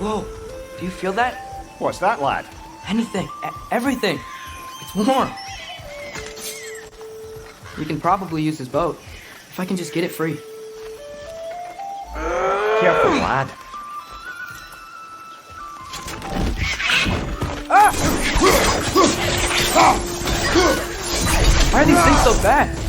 Whoa, do you feel that? What's that, lad? Anything, everything. It's warm. We can probably use his boat, if I can just get it free. Careful, lad. Ah! Why are these things so fast?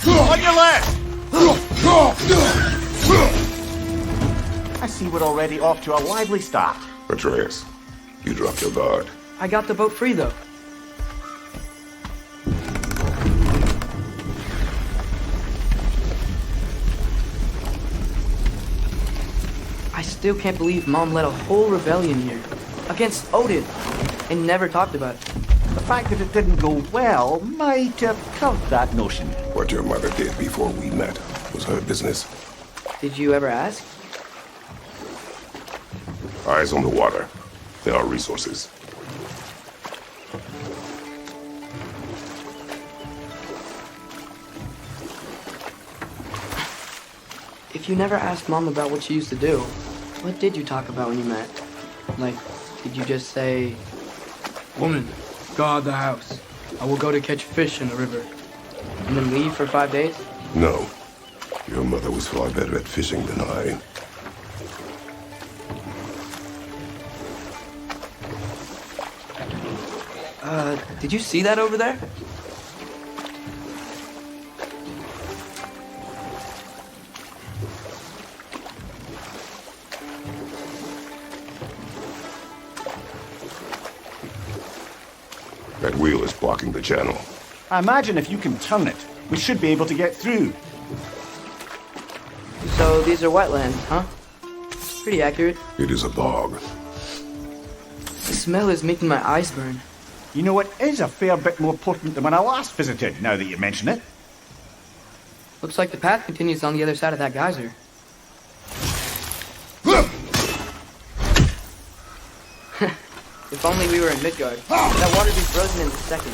On your left! I see we're already off to a lively start. Atreus, you dropped your guard. I got the boat free, though. I still can't believe Mom led a whole rebellion here. Against Odin. And never talked about it. The fact that it didn't go well might have curved that notion. What your mother did before we met was her business. Did you ever ask? Eyes on the water. There are resources. If you never asked Mom about what she used to do, what did you talk about when you met? Like, did you just say, "Woman, guard the house. I will go to catch fish in the river," and then leave for 5 days? No. Your mother was far better at fishing than I. Did you see that over there? That wheel is blocking the channel. I imagine if you can turn it, we should be able to get through. So these are wetlands, huh? Pretty accurate. It is a bog. The smell is making my eyes burn. You know, it is a fair bit more potent than when I last visited, now that you mention it. Looks like the path continues on the other side of that geyser. If only we were in Midgard. That water'd be frozen in a second.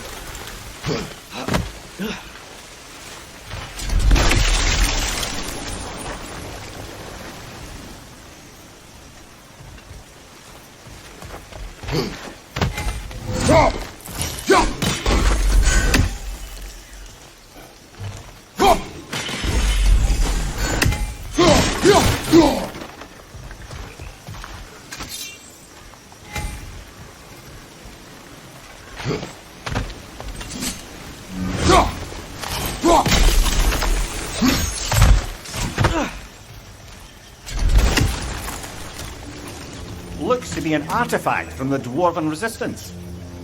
Looks to be an artifact from the Dwarven Resistance.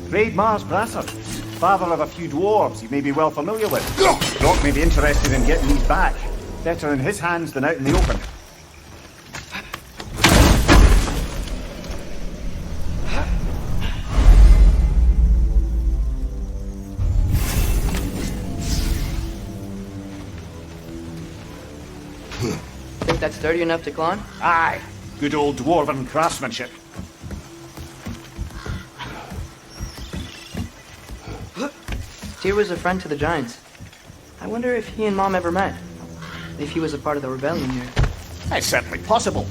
Hreidmar's Brasser, father of a few dwarves you may be well familiar with. Doc may be interested in getting these back. Better in his hands than out in the open. Think that's sturdy enough to climb? Aye, good old Dwarven craftsmanship. Tyr was a friend to the Giants. I wonder if he and Mom ever met. If he was a part of the rebellion here. It's certainly possible.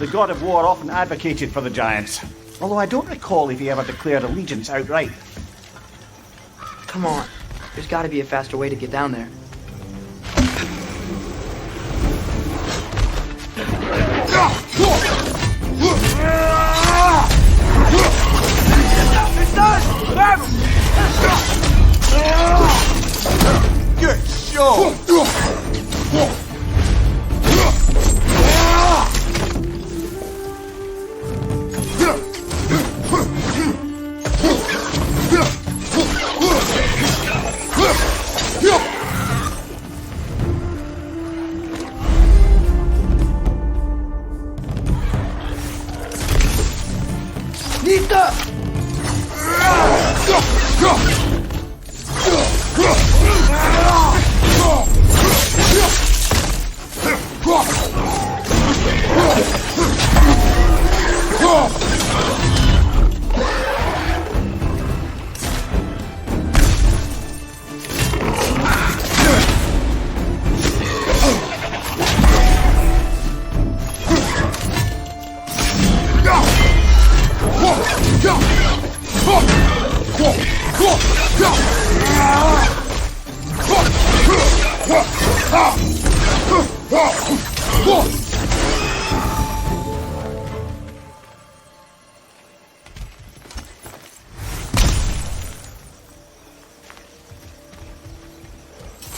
The god of war often advocated for the Giants. Although I don't recall if he ever declared allegiance outright. Come on. There's gotta be a faster way to get down there. It's done! Grab him! Good show! Nita!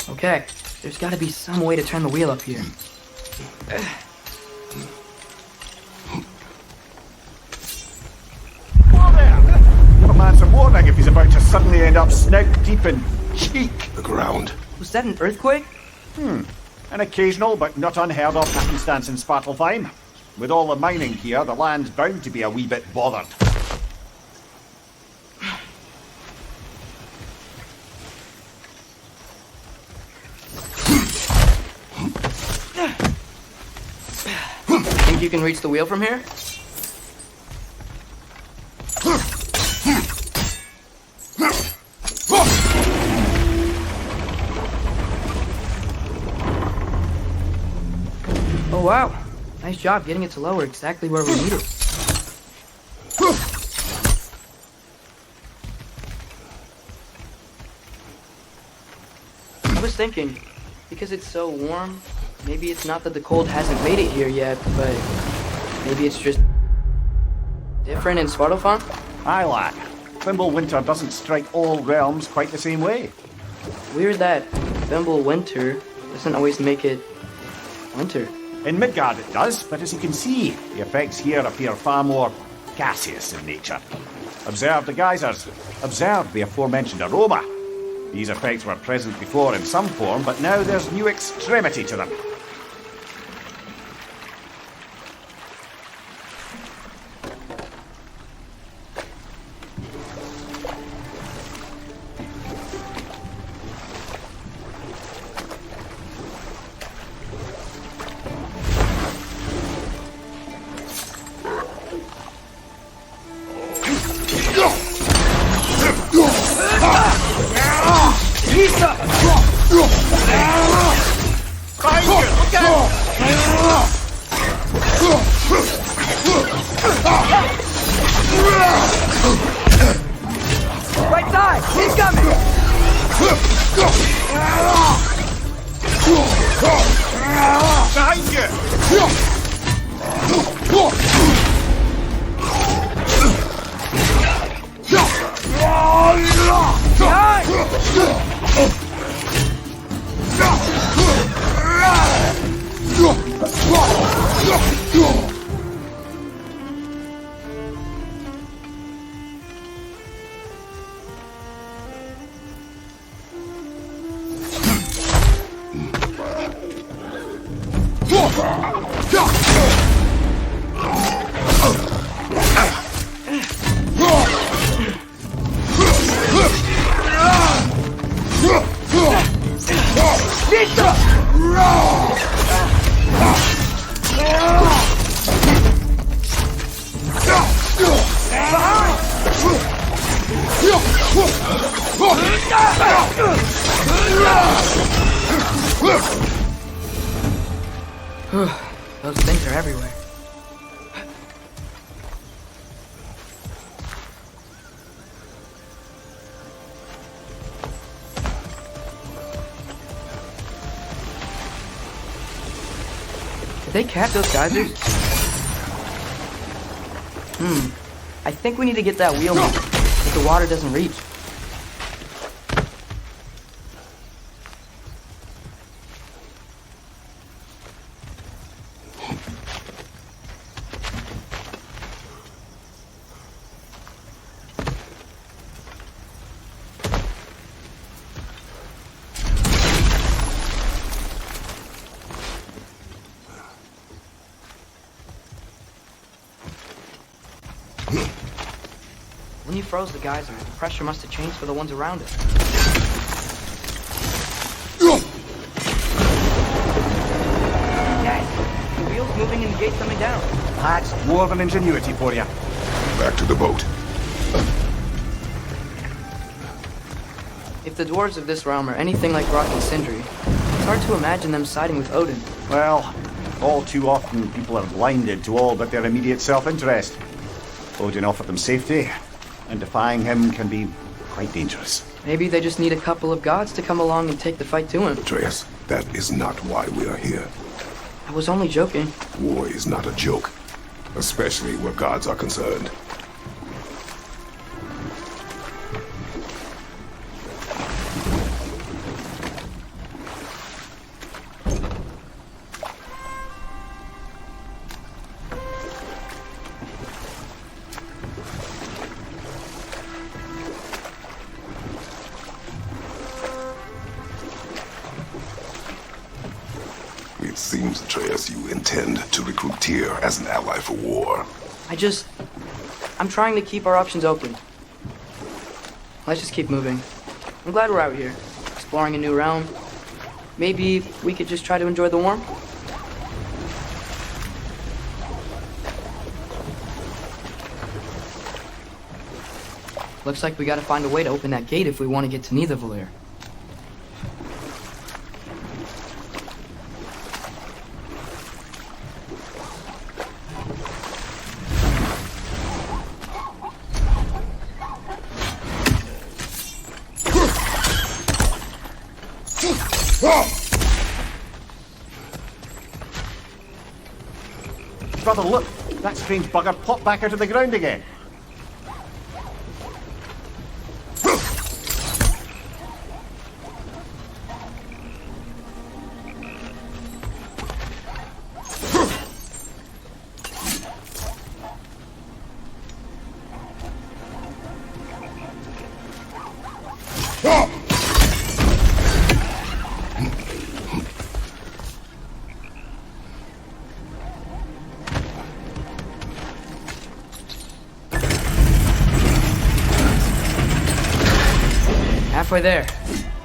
Okay, there's gotta be some way to turn the wheel up here. Whoa there! Give a man some warning if he's about to suddenly end up snout deep in cheek. The ground. Was that an earthquake? An occasional but not unheard of happenstance in Svartalfheim. With all the mining here, the land's bound to be a wee bit bothered. Think you can reach the wheel from here? Oh wow, nice job getting it to lower exactly where we need it. I was thinking, because it's so warm, maybe it's not that the cold hasn't made it here yet, but maybe it's just different in Svartalfheim? Aye, lad. Thimble winter doesn't strike all realms quite the same way. Weird that Thimble winter doesn't always make it winter. In Midgard it does, but as you can see, the effects here appear far more gaseous in nature. Observe the geysers. Observe the aforementioned aroma. These effects were present before in some form, but now there's new extremity to them. Right side! He's coming! Behind you! Those things are everywhere. Did they cap those geysers? I think we need to get that wheel moving, if the water doesn't reach. When you froze the geysers, the pressure must have changed for the ones around it. Yes! The wheel's moving and the gate's coming down. That's dwarven ingenuity for you. Back to the boat. If the dwarves of this realm are anything like Rock and Sindri, it's hard to imagine them siding with Odin. Well, all too often people are blinded to all but their immediate self-interest. Odin offered them safety, and defying him can be quite dangerous. Maybe they just need a couple of gods to come along and take the fight to him. Atreus, that is not why we are here. I was only joking. War is not a joke, especially where gods are concerned. It seems, Atreus, you intend to recruit Tyr as an ally for war. I'm trying to keep our options open. Let's just keep moving. I'm glad we're out here, exploring a new realm. Maybe we could just try to enjoy the warmth? Looks like we gotta find a way to open that gate if we want to get to Nidavellir. Brother, look! That strange bugger popped back out of the ground again. Halfway there.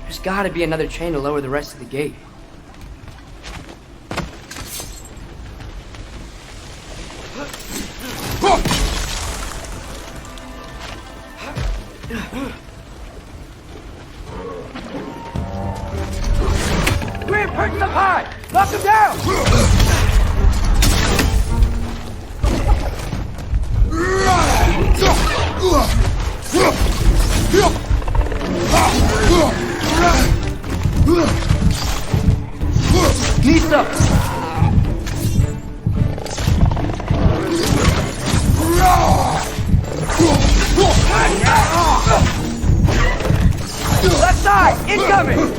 There's gotta be another chain to lower the rest of the gate. We're perched up high! Knock him down! Knees up! Left side! Incoming!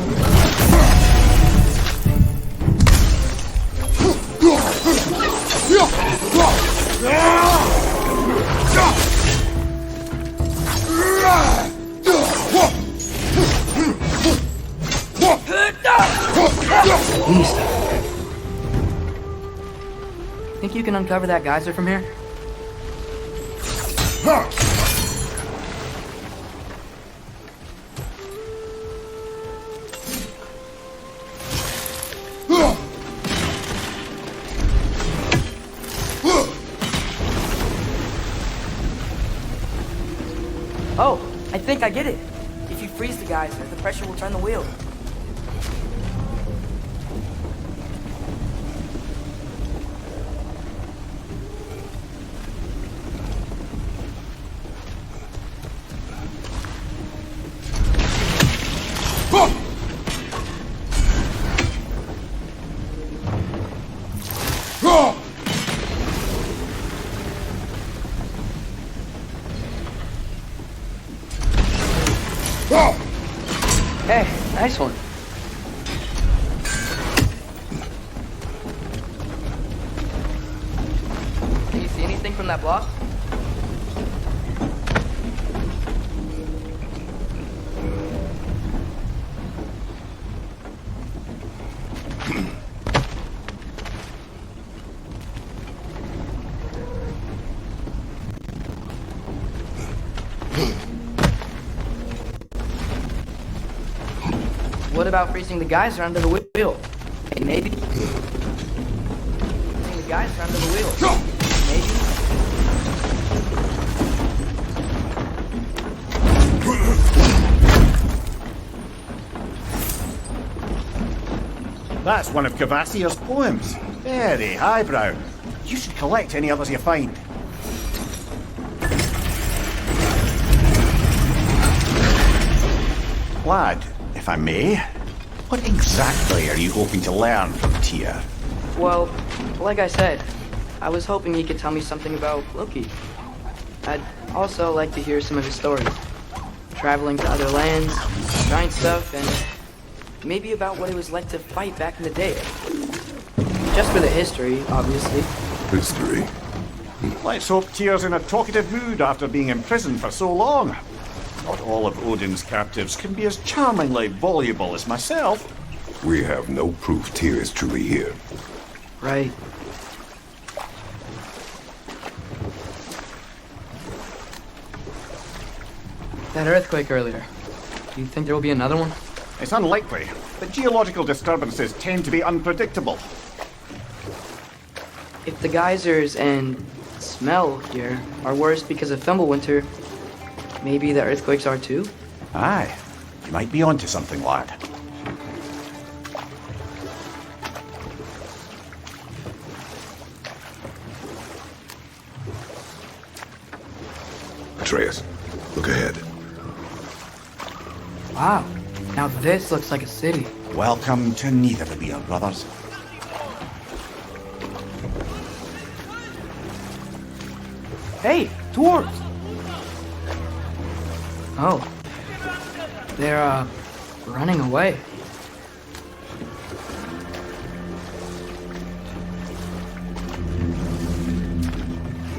Think you can uncover that geyser from here? Oh, I think I get it. If you freeze the geyser, the pressure will turn the wheel. Hey, nice one. Can you see anything from that block? What about freezing the geyser under the wheel? Maybe. Freezing the geyser under the wheel. Maybe. That's one of Kvasir's poems. Very highbrow. You should collect any others you find. Lad, if I may, what exactly are you hoping to learn from Tyr? Well, like I said, I was hoping he could tell me something about Loki. I'd also like to hear some of his stories. Traveling to other lands, giant stuff, and maybe about what it was like to fight back in the day. Just for the history, obviously. History. Let's hope Tyr's in a talkative mood after being imprisoned for so long. Not all of Odin's captives can be as charmingly voluble as myself. We have no proof Tyr is truly here. Right. That earthquake earlier. Do you think there will be another one? It's unlikely, but geological disturbances tend to be unpredictable. If the geysers and smell here are worse because of Fimbulwinter, maybe the earthquakes are too? Aye, you might be onto something, lad. Atreus, look ahead. Wow. Now this looks like a city. Welcome to Nidavellir, brothers. Hey, dwarves! Oh. They're, running away.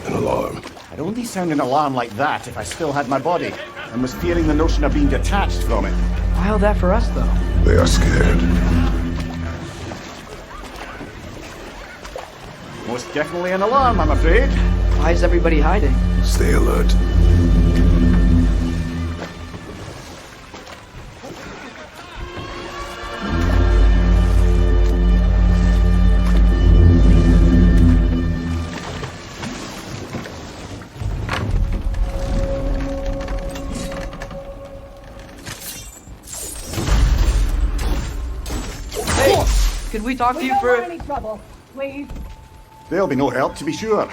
An alarm. I'd only sound an alarm like that if I still had my body, and was fearing the notion of being detached from it. Why all that for us, though? They are scared. Most definitely an alarm, I'm afraid. Why is everybody hiding? Stay alert. Could we talk to you We don't for... want any trouble, please. There'll be no help, to be sure.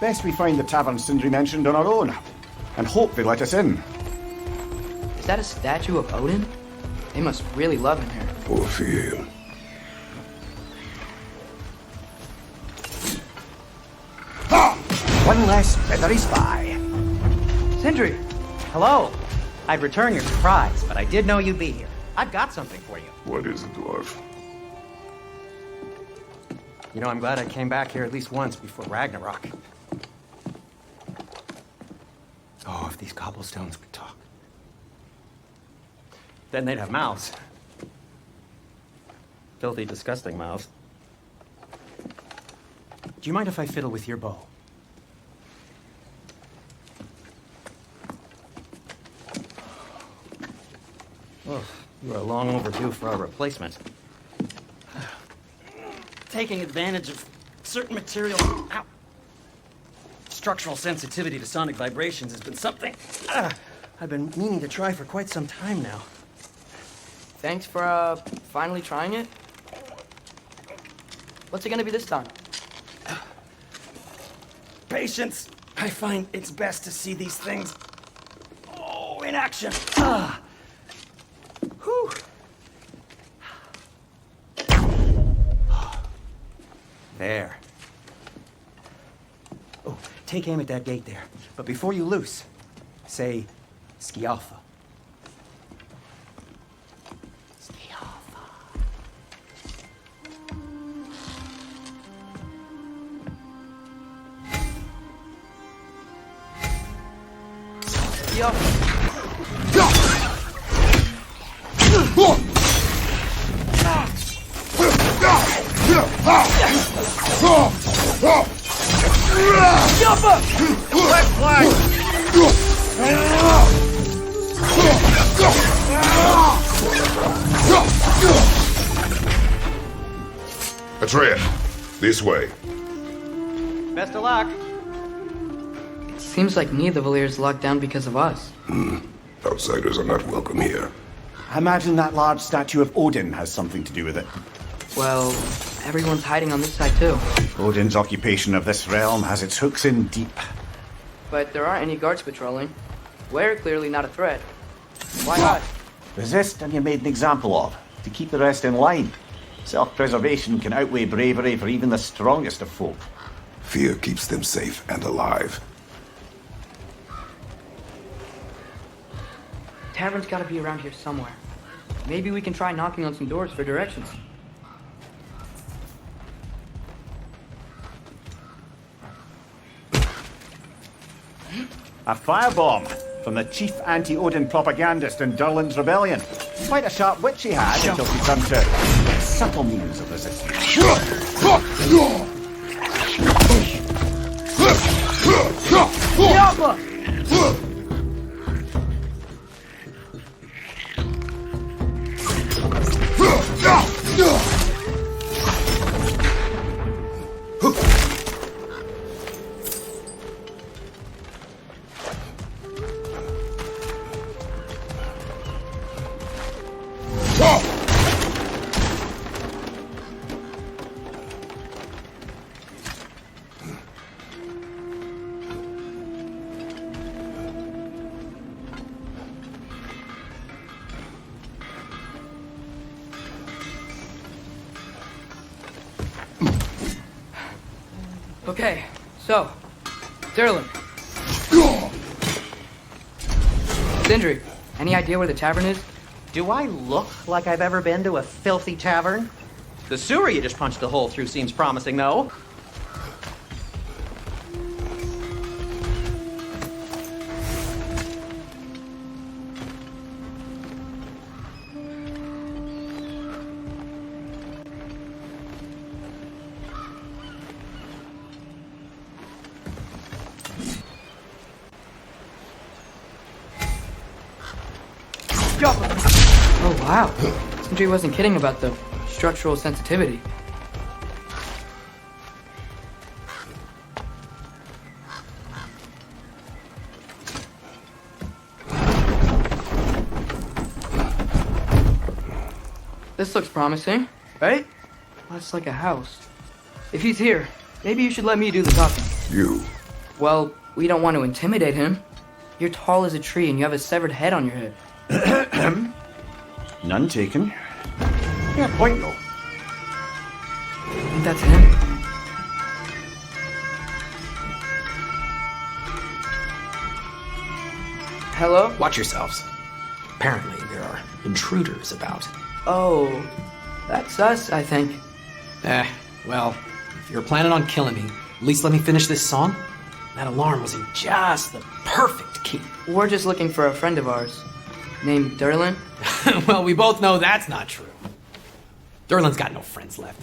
Best we find the tavern Sindri mentioned on our own, and hope they let us in. Is that a statue of Odin? They must really love him here. Or fear him. One less feathery spy. Sindri! Hello. I'd return your surprise, but I did know you'd be here. I've got something for you. What is it, dwarf? You know, I'm glad I came back here at least once before Ragnarok. Oh, if these cobblestones could talk. Then they'd have mouths. Filthy, disgusting mouths. Do you mind if I fiddle with your bow? Oh, you are long overdue for a replacement. Taking advantage of certain material. Ow. Structural sensitivity to sonic vibrations has been something I've been meaning to try for quite some time now. Thanks for, finally trying it. What's it gonna be this time? Patience. I find it's best to see these things, in action. Whew. There. Oh, take aim at that gate there. But before you loose, say, Skialfa. Skialfa. Yo! Atreus, this way. Best of luck. Seems like Nidavellir's locked down because of us. Outsiders are not welcome here. I imagine that large statue of Odin has something to do with it. Well, everyone's hiding on this side too. Odin's occupation of this realm has its hooks in deep. But there aren't any guards patrolling. We're clearly not a threat. Why not? Resist and you're made an example of, to keep the rest in line. Self-preservation can outweigh bravery for even the strongest of folk. Fear keeps them safe and alive. Tavern's gotta be around here somewhere. Maybe we can try knocking on some doors for directions. A firebomb from the chief anti-Odin propagandist in Durlin's rebellion. Quite a sharp wit she had until she turned to subtle means of resistance. Okay, so, Durlin. Sindri, any idea where the tavern is? Do I look like I've ever been to a filthy tavern? The sewer you just punched a hole through seems promising, though. Oh, wow. Sindri wasn't kidding about the structural sensitivity. This looks promising, right? Well, it's like a house. If he's here, maybe you should let me do the talking. You. Well, we don't want to intimidate him. You're tall as a tree and you have a severed head on your head. None taken. Yeah, point though. I think that's him. Hello? Watch yourselves. Apparently, there are intruders about. Oh, that's us, I think. Well, if you're planning on killing me, at least let me finish this song. That alarm was in just the perfect key. We're just looking for a friend of ours, named Durlin. Well, we both know that's not true. Durlin's got no friends left.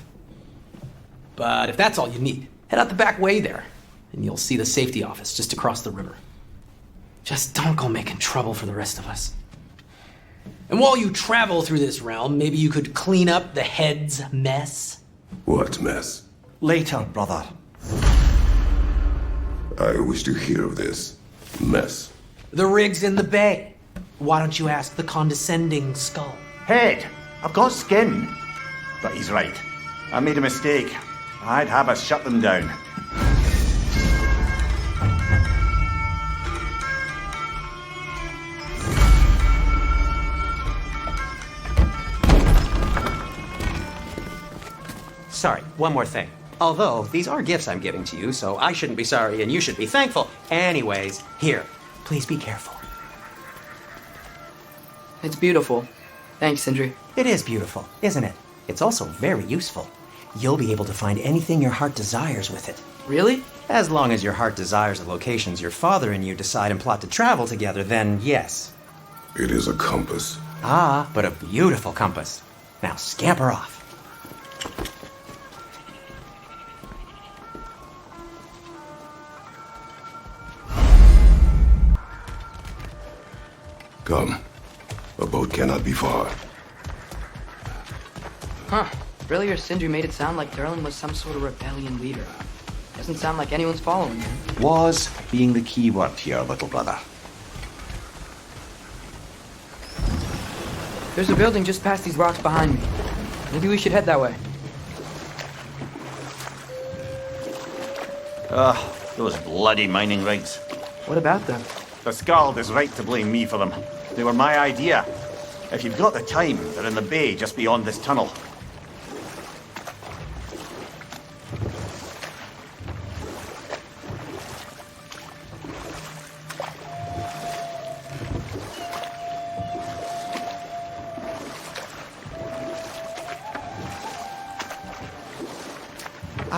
But if that's all you need, head out the back way there, and you'll see the safety office just across the river. Just don't go making trouble for the rest of us. And while you travel through this realm, maybe you could clean up the head's mess. What mess? Later, brother. I wish to hear of this mess. The rig's in the bay. Why don't you ask the condescending skull? Head, I've got skin. But he's right. I made a mistake. I'd have us shut them down. Sorry, one more thing. Although, these are gifts I'm giving to you, so I shouldn't be sorry and you should be thankful. Anyways, here, please be careful. It's beautiful. Thanks, Sindri. It is beautiful, isn't it? It's also very useful. You'll be able to find anything your heart desires with it. Really? As long as your heart desires the locations your father and you decide and plot to travel together, then yes. It is a compass. Ah, but a beautiful compass. Now scamper off. Come. A boat cannot be far. Huh. Earlier, Sindri made it sound like Durlin was some sort of rebellion leader. Doesn't sound like anyone's following him. Was being the key word here, little brother. There's a building just past these rocks behind me. Maybe we should head that way. Those bloody mining rigs. What about them? The Skald is right to blame me for them. They were my idea. If you've got the time, they're in the bay just beyond this tunnel.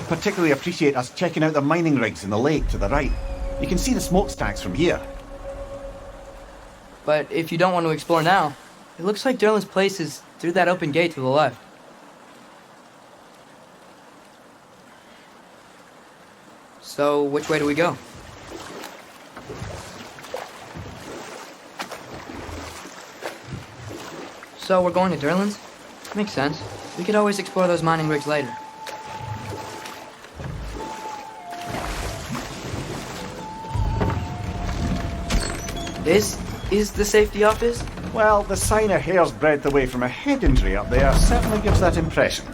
particularly appreciate us checking out the mining rigs in the lake to the right. You can see the smokestacks from here. But if you don't want to explore now, it looks like Derlin's place is through that open gate to the left. So, which way do we go? So, we're going to Derlin's? Makes sense. We could always explore those mining rigs later. This is the safety office? Well, the sign a hair's breadth away from a head injury up there certainly gives that impression.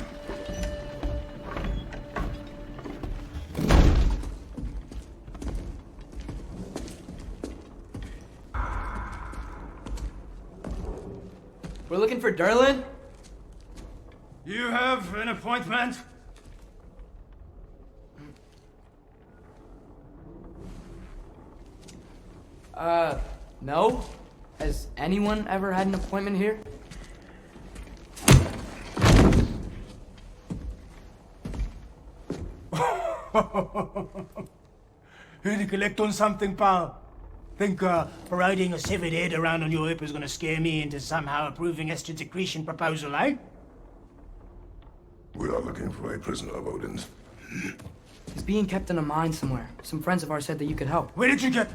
We're looking for Derlin? You have an appointment? No? Has anyone ever had an appointment here? Here to collect on something, pal? Think parading a severed head around on your hip is gonna scare me into somehow approving Esther's accretion proposal, eh? We are looking for a prisoner of Odin's. He's being kept in a mine somewhere. Some friends of ours said that you could help. Where did you get...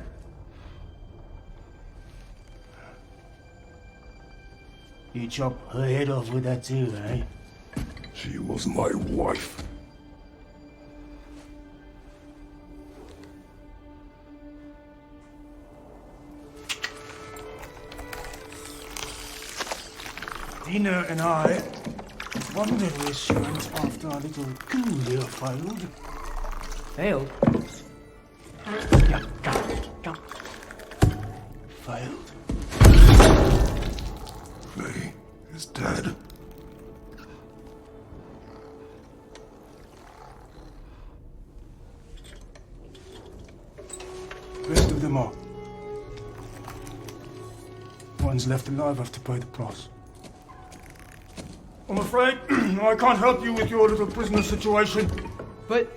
You chop her head off with that too, eh? She was my wife. Dina and I wondered where she went after our little coup here failed. Failed? Yeah, come. Failed. Faye is dead. Rest of them are. One's left alive have to pay the price. I'm afraid I can't help you with your little prisoner situation. But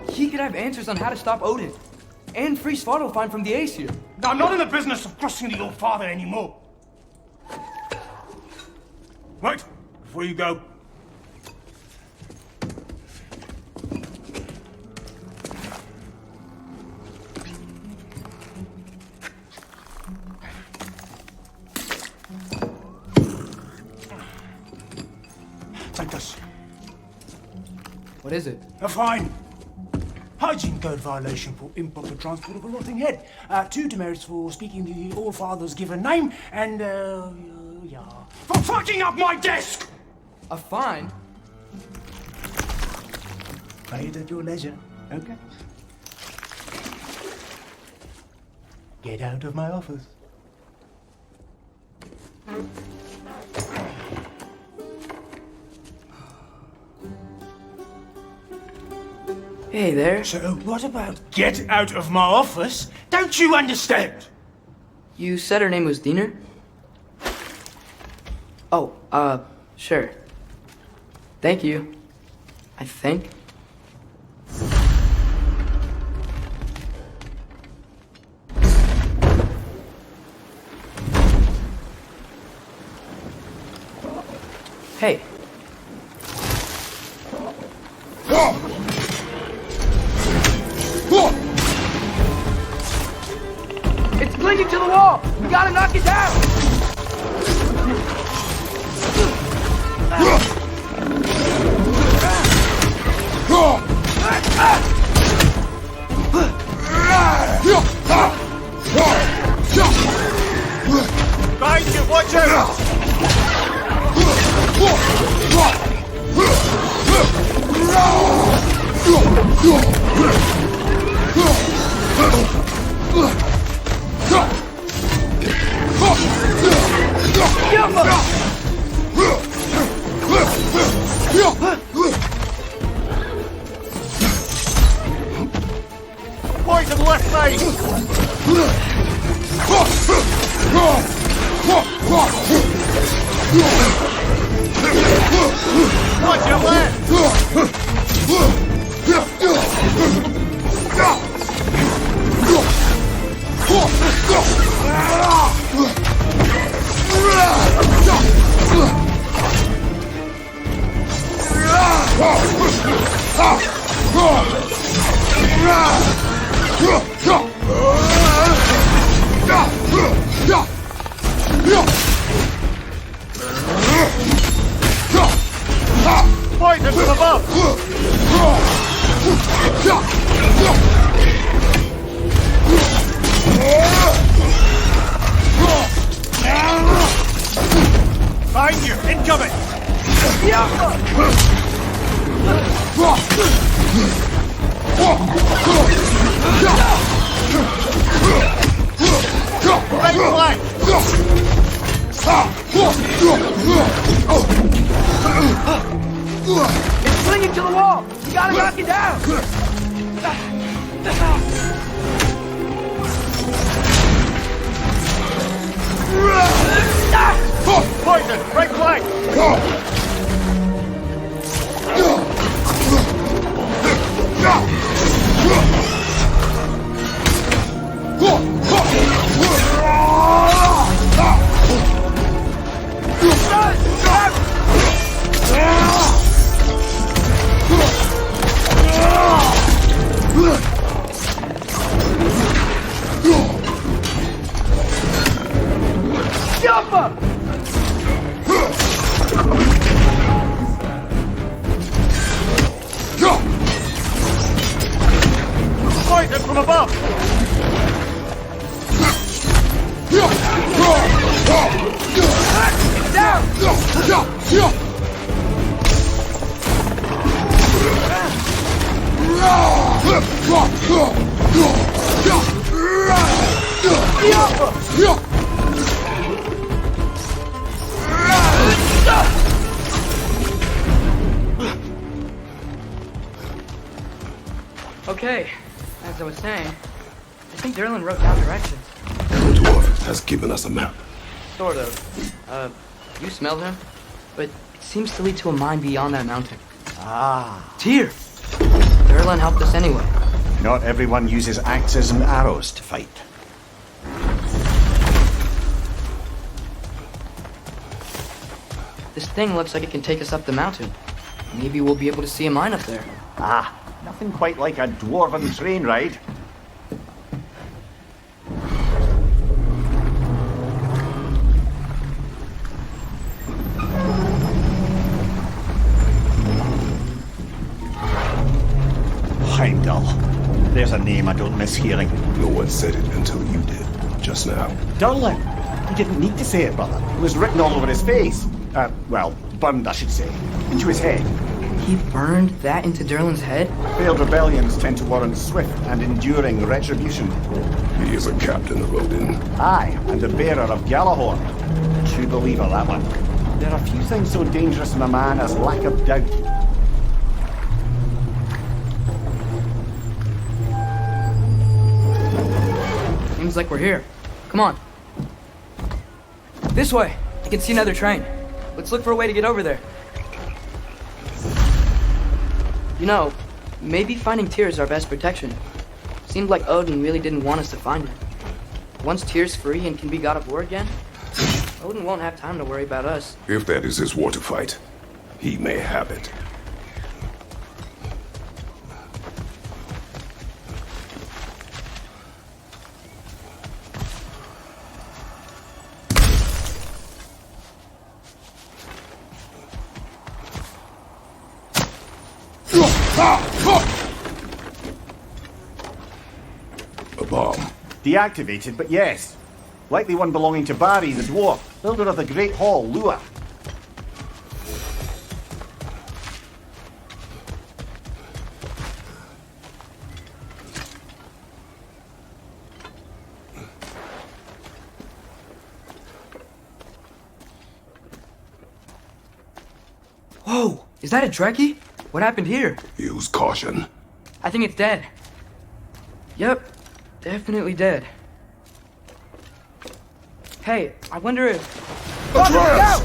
he could have answers on how to stop Odin. And free Svartalfheim from the Aesir. I'm not in the business of crossing to your father anymore. Wait, before you go. Take this. What is it? A fine. Hygiene code violation for improper transport of a rotting head. 2 demerits for speaking the All-Father's given name, and, yeah. For fucking up my desk! A fine? Pay it at your leisure, okay? Get out of my office. Hey there. So what about get out of my office? Don't you understand? You said her name was Diener? Oh, sure. Thank you. I think. Hey. It's clinging to the wall! We gotta knock it down! Behind you, watch out! Poison left side! Watch your left! Poison from above! Find you! Incoming! Right flank! It's clinging to the wall! You gotta knock it down! Poison! Right flank! Poison from above! Okay, as I was saying, I think Derlin wrote down directions. The dwarf has given us a map. Sort of. You smell him? But it seems to lead to a mine beyond that mountain. Ah. Tyr! Derlin helped us anyway. Not everyone uses axes and arrows to fight. This thing looks like it can take us up the mountain. Maybe we'll be able to see a mine up there. Ah, nothing quite like a dwarven train ride. Heimdall. There's a name I don't miss hearing. No one said it until you did, just now. Durlin. He didn't need to say it, brother. It was written all over his face. Well, burned, I should say. Into his head. He burned that into Derlin's head? Failed rebellions tend to warrant swift and enduring retribution. He is a captain of Odin. Aye, and the bearer of Galahorn. True believer, that one. There are few things so dangerous in a man as lack of doubt. Seems like we're here. Come on. This way. You can see another train. Let's look for a way to get over there. You know, maybe finding Tyr is our best protection. Seemed like Odin really didn't want us to find him. Once Tyr's free and can be god of war again, Odin won't have time to worry about us. If that is his war to fight, he may have it. A bomb. Deactivated, but yes. Likely one belonging to Barry, the dwarf, builder of the Great Hall, Lua. Whoa! Is that a Dreki? What happened here? Use caution. I think it's dead. Yep, definitely dead. Hey, I wonder if... Atreus!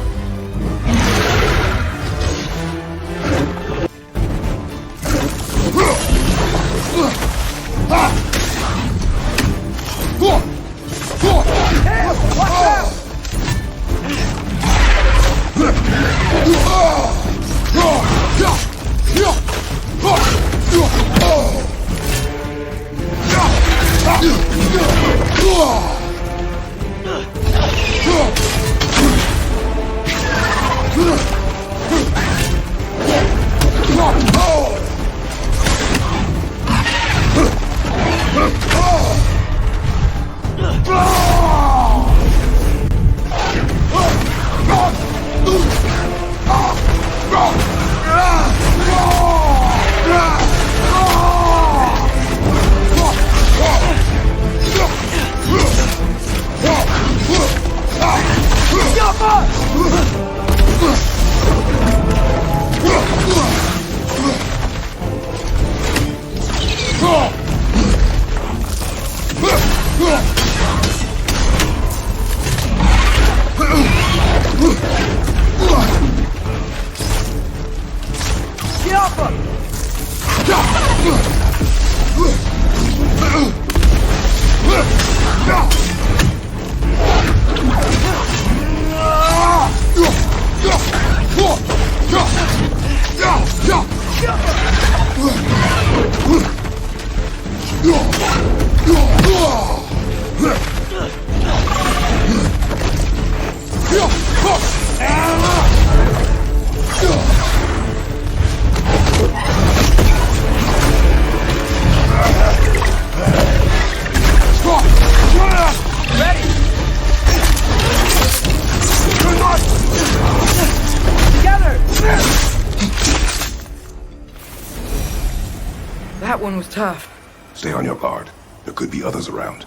That one was tough. Stay on your guard. There could be others around.